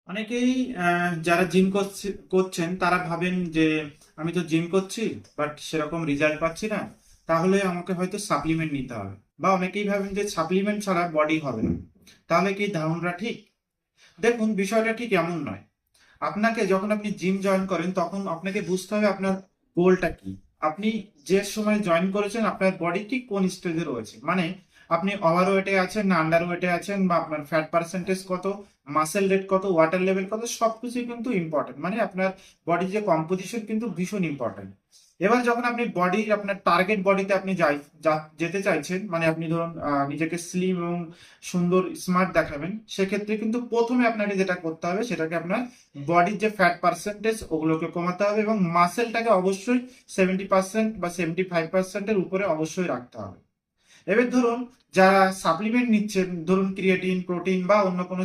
অনেকেই যারা জিম করছেন তারা ভাবেন যে আমি তো জিম করছি বাট সেরকম রেজাল্ট পাচ্ছি না, তাহলে আমাকে হয়তো সাপ্লিমেন্ট নিতে হবে। বা অনেকেই ভাবেন যে সাপ্লিমেন্ট ছাড়া বডি হবে না। তাহলে কি ধারণাটা ঠিক? দেখুন, বিষয়টা ঠিক এমন নয়। আপনাকে যখন আপনি জিম জয়েন করেন তখন আপনাকে বুঝতে হবে আপনার গোলটা কি। আপনি যে সময় জয়েন করেছেন আপনার বডি ঠিক কোন স্টেজে রয়েছে, মানে আপনি ওভার ওয়েটে আছেন না আন্ডার ওয়েটে আছেন, বা আপনার ফ্যাট পার্সেন্টেজ কত, মাসেল রেট কত, ওয়াটার লেভেল কত, সবকিছুই কিন্তু ইম্পর্টেন্ট। মানে আপনার বডির যে কম্পোজিশন কিন্তু ভীষণ ইম্পর্টেন্ট। এবার যখন আপনি বডি আপনার টার্গেট বডিতে আপনি যেতে চাইছেন, মানে আপনি ধরুন নিজেকে স্লিম এবং সুন্দর স্মার্ট দেখাবেন, সেক্ষেত্রে কিন্তু প্রথমে আপনাকে যেটা করতে হবে সেটাকে আপনার বডির যে ফ্যাট পার্সেন্টেজ ওগুলোকে কমাতে হবে এবং মাসেলটাকে অবশ্যই 70% বা 75%-এর উপরে অবশ্যই রাখতে হবে। এবার ধরুন, যারা সাপ্লিমেন্ট নিচ্ছেন, ধরুন ক্রিয়েটিন, প্রোটিন বা অন্য কোনো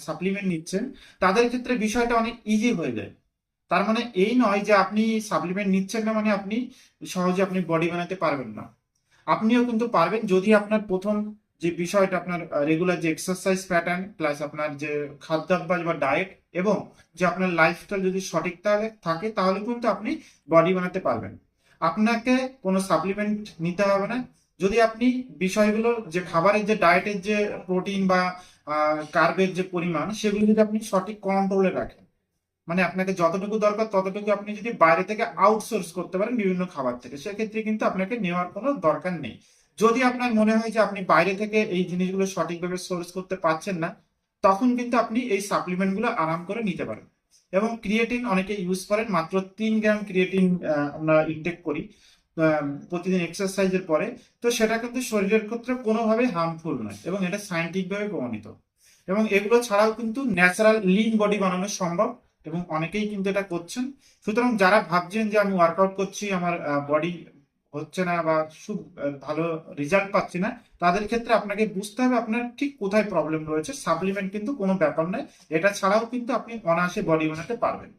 সাপ্লিমেন্ট নিচ্ছেন, তাদের ক্ষেত্রে বিষয়টা অনেক ইজি হয়ে যায়। তার মানে এই নয় যে আপনি সাপ্লিমেন্ট নিচ্ছেন না মানে আপনি সহজে আপনি বডি বানাতে পারবেন না। আপনিও কিন্তু পারবেন, যদি আপনার প্রথম যে বিষয়টা আপনার রেগুলার যে এক্সারসাইজ প্যাটার্ন প্লাস আপনার যে খাদ্যাভ্যাস বা ডায়েট এবং যে আপনার লাইফস্টাইল যদি সঠিক থাকে, তাহলে কিন্তু আপনি বডি বানাতে পারবেন। আপনাকে কোনো সাপ্লিমেন্ট নিতে হবে না। যদি আপনি বিষয়গুলো যে খাবারের যে ডায়েটের যে প্রোটিন বা কার্বের যে পরিমাণ সেগুলো যদি আপনি সঠিক কন্ট্রোলে রাখেন, মানে আপনাকে যতটুকু দরকার ততটুকু আপনি যদি বাইরে থেকে আউটসোর্স করতে পারেন বিভিন্ন খাবার থেকে, সেক্ষেত্রে কিন্তু আপনাকে নেওয়ার কোনো দরকার নেই। যদি আপনার মনে হয় যে আপনি বাইরে থেকে এই জিনিসগুলো সঠিকভাবে সোর্স করতে পারছেন না, তখন কিন্তু আপনি এই সাপ্লিমেন্টগুলো আরাম করে নিতে পারেন। এবং ক্রিয়েটিন অনেকে ইউজ করেন, মাত্র 3 গ্রাম ক্রিয়েটিন আমরা ইনটেক করি প্রতিদিন এক্সারসাইজের পরে। তো সেটা কিন্তু শরীরের ক্ষেত্রে কোনোভাবেই হার্মফুল নয় এবং এটা সায়েন্টিফিকভাবে প্রমাণিত। এবং এগুলো ছাড়াও কিন্তু ন্যাচারাল লিন বডি বানানো সম্ভব এবং অনেকেই কিন্তু এটা করছেন। সুতরাং যারা ভাবছেন যে আমি ওয়ার্কআউট করছি আমার বডি হচ্ছে না বা খুব ভালো রেজাল্ট পাচ্ছি না, তাদের ক্ষেত্রে আপনাকে বুঝতে হবে আপনার ঠিক কোথায় প্রবলেম রয়েছে। সাপ্লিমেন্ট কিন্তু কোনো ব্যাপার নয়, এটা ছাড়াও কিন্তু আপনি অনায়াসে বডি বানাতে পারবেন।